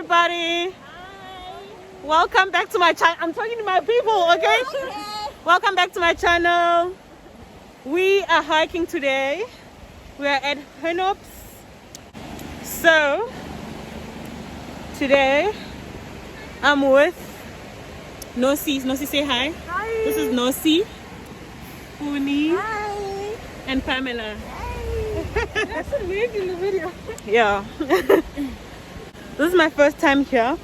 everybody. Hi. Welcome back to my channel. I'm talking to my people, okay? Welcome back to my channel. We are hiking today. We are at Hennops. So, today I'm with Nosi. Nosi, say hi. Hi. This is Nosi, Uni, Hi. and Pamela. Hi. That's so weird in the video. Yeah. This is my first time here.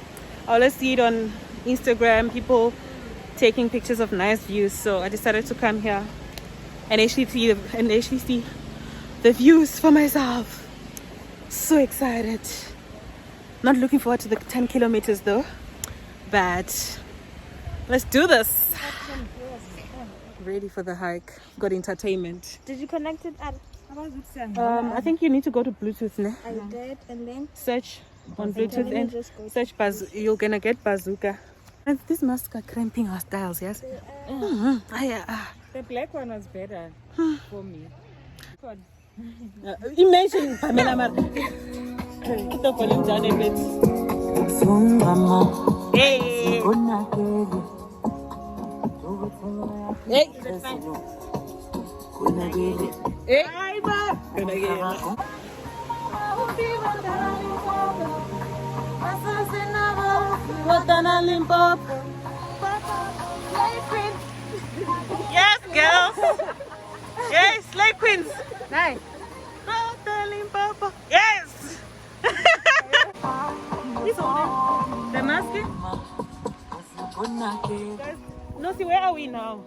I always see it on Instagram, people taking pictures of nice views. So I decided to come here and actually see the views for myself. So excited. Not looking forward to the 10 kilometers though. But let's do this. Ready for the hike. Got entertainment. Did you connect it at? I think you need to go to Bluetooth. Ne? I did, and then Search on Bluetooth and search you're gonna get bazooka. And these masks are cramping our styles, yes? The black one was better for me. Imagine Pamela Mar. Put the volume down a bit. Hey! Hey! Yes, girls. Yes, slay queens. Hi. Yes. This one, the mask. Guys, no, see, where are we now?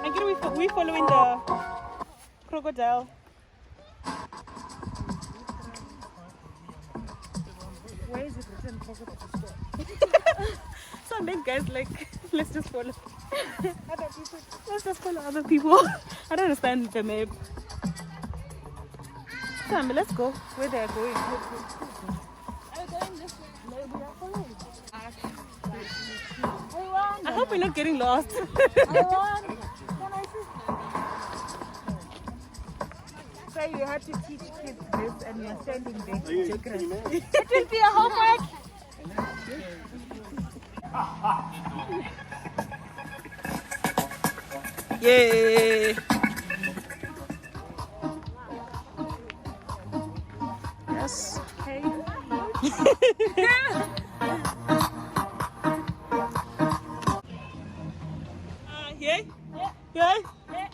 And we following the crocodile. Where is it written? So then guys, like, let's just follow other people. Let's just follow other people. I don't understand the map. Sam, let's go where they are going. Are you going this way? No, we are following. I hope we're not getting lost. I want. Can I see? So you have to teach kids this and you're standing there. It will be a homework. Yay! Yes. Hey. Yay? Yay? Hey.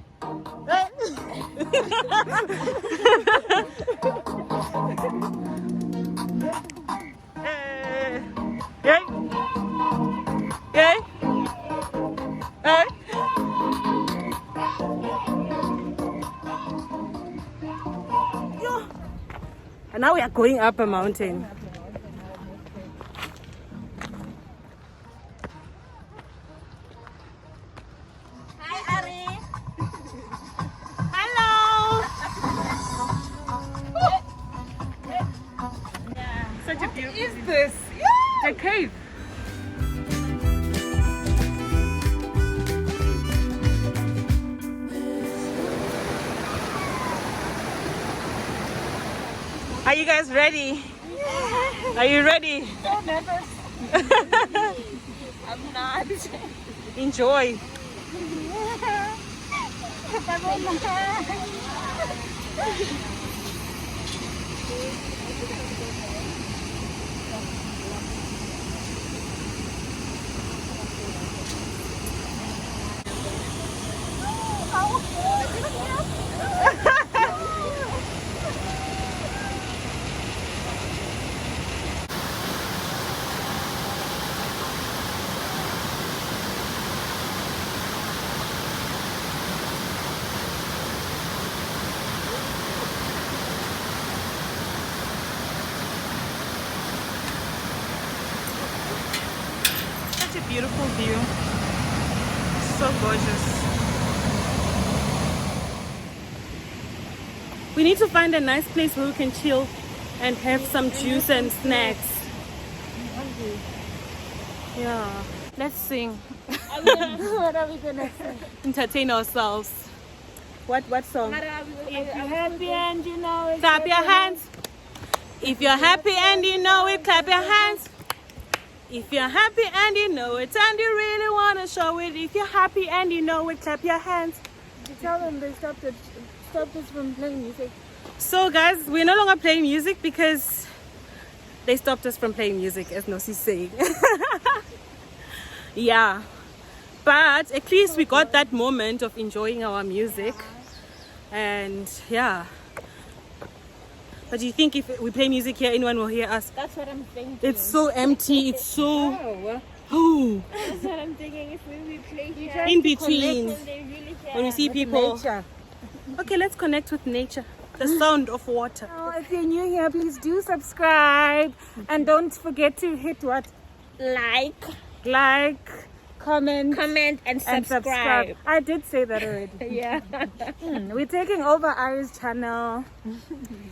Yay? Yay? Hey. And now we are going up a mountain. Hi, Ari. Hello. Such a beautiful. What is this? It's a cave. Are you guys ready? Are you ready? So nervous. I'm not. Enjoy. Such a beautiful view. So gorgeous. We need to find a nice place where we can chill and have some juice and snacks. Yeah. Let's sing. What are we gonna say? Entertain ourselves. What song? If you're happy and you know it. Clap your hands. If you're happy and you know it, clap your hands. If you're happy and you know it and you really want to show it, if you're happy and you know it, clap your hands. You tell them they stopped us from playing music. So guys, we're no longer playing music because they stopped us from playing music, as Nosi's saying. Yeah, but at least we got that moment of enjoying our music. And yeah, but do you think if we play music here, anyone will hear us? That's what I'm thinking. It's so empty. It's so That's what I'm thinking. If we play here, in between. will they really hear When we us? see people. Nature. Okay, let's connect with nature. The sound of water. Oh, if you're new here, please do subscribe. And don't forget to hit what? Like, comment, Comment and subscribe. I did say that already. Yeah. We're taking over Ari's channel.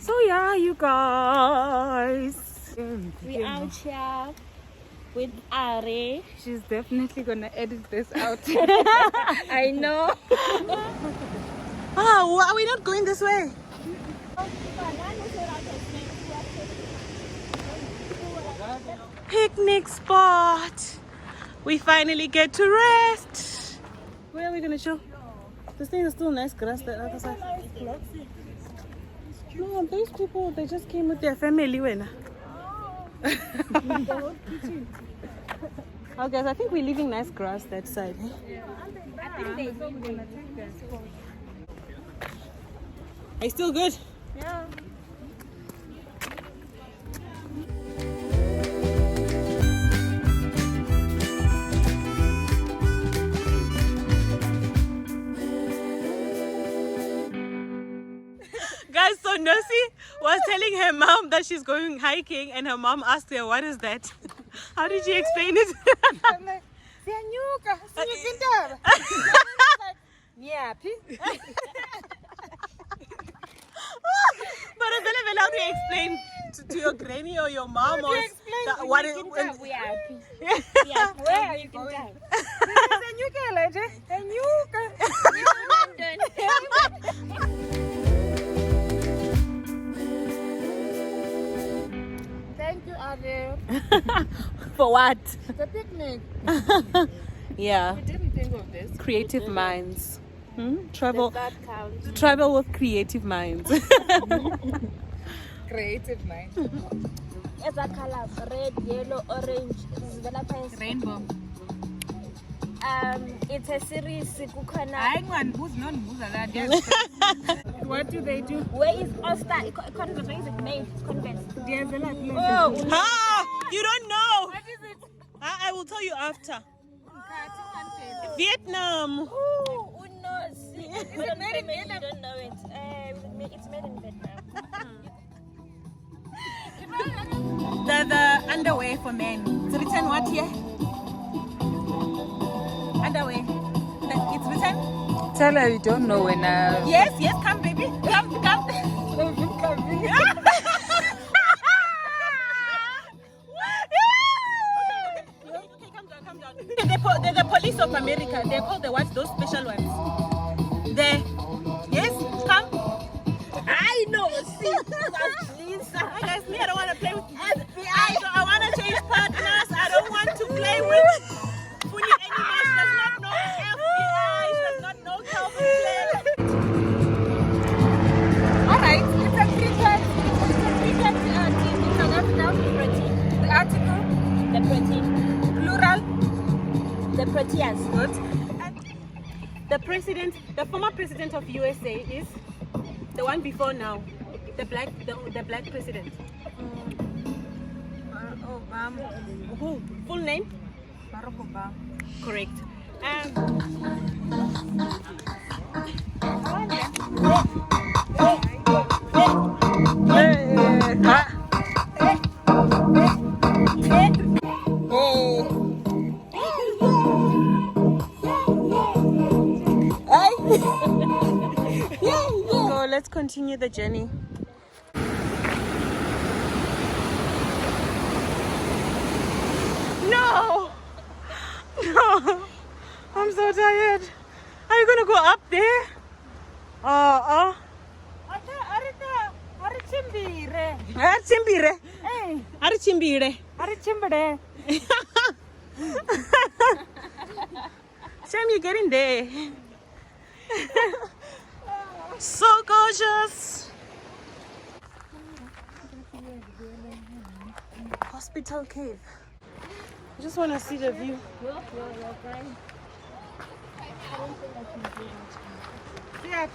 So yeah, you guys. We out here with Ari. She's definitely gonna edit this out. I know. Oh, why are we not going this way? Picnic spot. We finally get to rest. Where are we gonna show? This thing is still nice grass. That other side. No, these people, they just came with their family. When? Oh, guys, I think we're leaving nice grass that side. Eh? Are you still good? Yeah. Guys, so Nosi was telling her mom that she's going hiking, and her mom asked her, "What is that?" How did she explain it? I'm like, "Sianyuka, sinyukindaba." Yeah, But I don't know how to explain to your granny or your mom or what it is. We are happy. Yeah. where are you going? Sianyuka, Elijah. Sianyuka. Thank you, Ade. For what? The picnic. Yeah, We didn't think of this. creative minds. Travel, That counts. travel with creative minds. Creative mind. It's a color: red, yellow, orange. Rainbow. It's a series. Kukona. What do they do? Where is Oster? Converse. Where is it made? Converse. Oh, Ah, you don't know. What is it? I will tell you after. Vietnam. Ooh, no, see. Is it made in Vietnam? You don't know it. It's made in Vietnam. The underwear for men. It's written what here? Underwear. It's written. tell her you don't know when. Yes, yes, come baby. Come. Okay, calm down. They're the police of America. They're called the what? Those special ones. There. Yes, come. I know. See, Hi guys, me, I don't want to play with FBI. I want to change partners. I don't want to play with funny animals. She does not know FBI. She does not know Calvin Klein. Alright, it's a cricket team in South Africa. The article, the protein, plural. the proteas. Good. And the former president of USA is the one before now. The black president. Obama. Who? Full name? Barack Obama. Correct. So let's continue the journey. No, I'm so tired. Are you gonna go up there? What? chimbire. Hey, Are chimbire. are chimbade. Shame you're getting there. So gorgeous. Hospital cave. I just want to see the view. Yeah.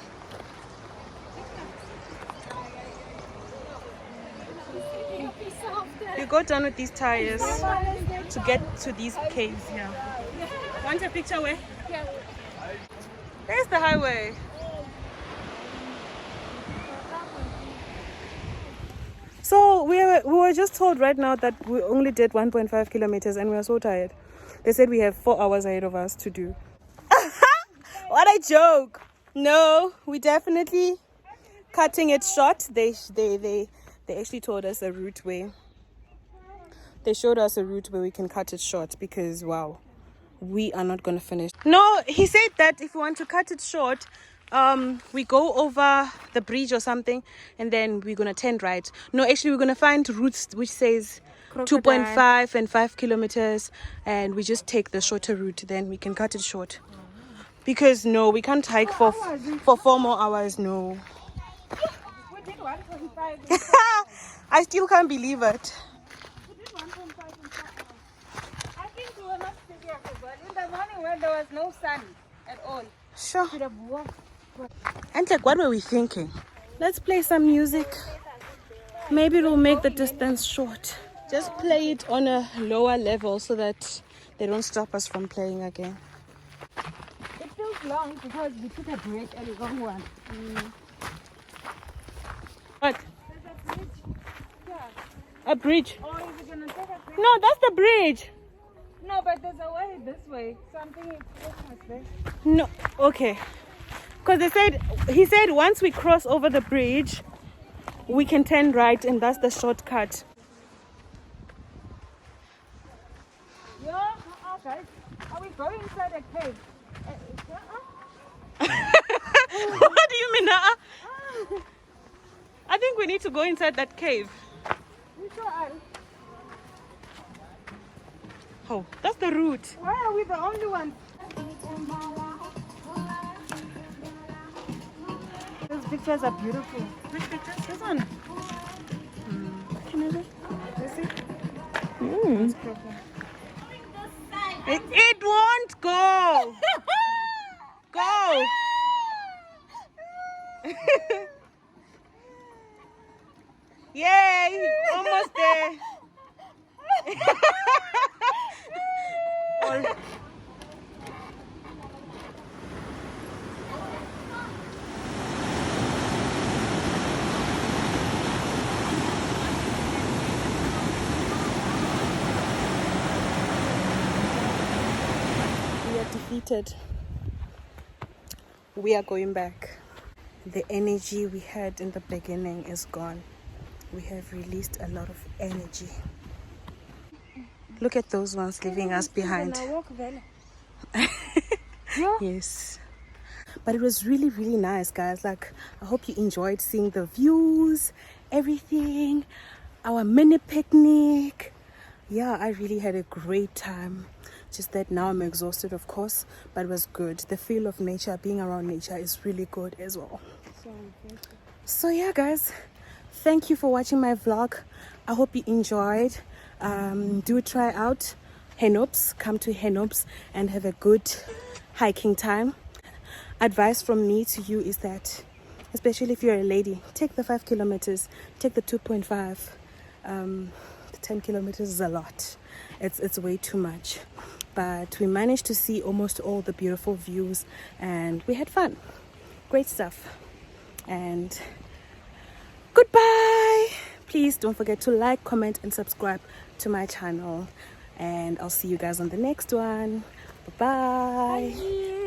You go down with these tires to get to these caves here. Want a picture where? Yeah. There's the highway. So we were just told right now that we only did 1.5 kilometers and we are so tired. They said we have 4 hours ahead of us to do. What a joke! No, we definitely cutting it short. They actually told us a route where they showed us a route where we can cut it short because wow, we are not gonna finish. No, he said that if we want to cut it short, we go over the bridge or something and then we're gonna turn right. No, actually we're gonna find routes which says 2.5 and 5 kilometers and we just take the shorter route, then we can cut it short. Because no, we can't hike for 4 more hours. No. We did 1.5. I still can't believe it. We did 1.5 in 4 hours. I think we were not serious as well. In the morning when there was no sun at all. Sure. Should have walked. And like, what were we thinking? Let's play some music. Maybe it will make the distance short. Just play it on a lower level so that they don't stop us from playing again. It feels long because we took a break and a long one. What? There's a bridge. Yeah. A bridge? Or is it gonna take a break? No, that's the bridge. No, but there's a way this way. So I'm thinking it's Christmas there. No, okay. Because he said once we cross over the bridge, we can turn right and that's the shortcut. Yeah, guys. Are we going inside a cave? What do you mean? I think we need to go inside that cave. We sure are. Oh, that's the route. Why are we the only ones? Those pictures are beautiful. Which picture? This one. Can you see? You see? Mm. It won't go. Go. Yay! Almost there. We are defeated. We are going back. The energy we had in the beginning is gone. We have released a lot of energy. Look at those ones leaving us behind. Yes. But it was really, really nice, guys. Like, I hope you enjoyed seeing the views, everything, our mini picnic. Yeah, I really had a great time. Just that now I'm exhausted, of course, but it was good. The feel of nature, being around nature is really good as well. So yeah, guys, thank you for watching my vlog. I hope you enjoyed. Do try out Hennops. Come to Hennops and have a good hiking time. Advice from me to you is that, especially if you're a lady, take the 5 kilometers, take the 2.5. The 10 kilometers is a lot. It's way too much. But we managed to see almost all the beautiful views and we had fun. Great stuff. And goodbye. Please don't forget to like, comment and subscribe to my channel. And I'll see you guys on the next one. Bye-bye.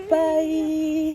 Bye.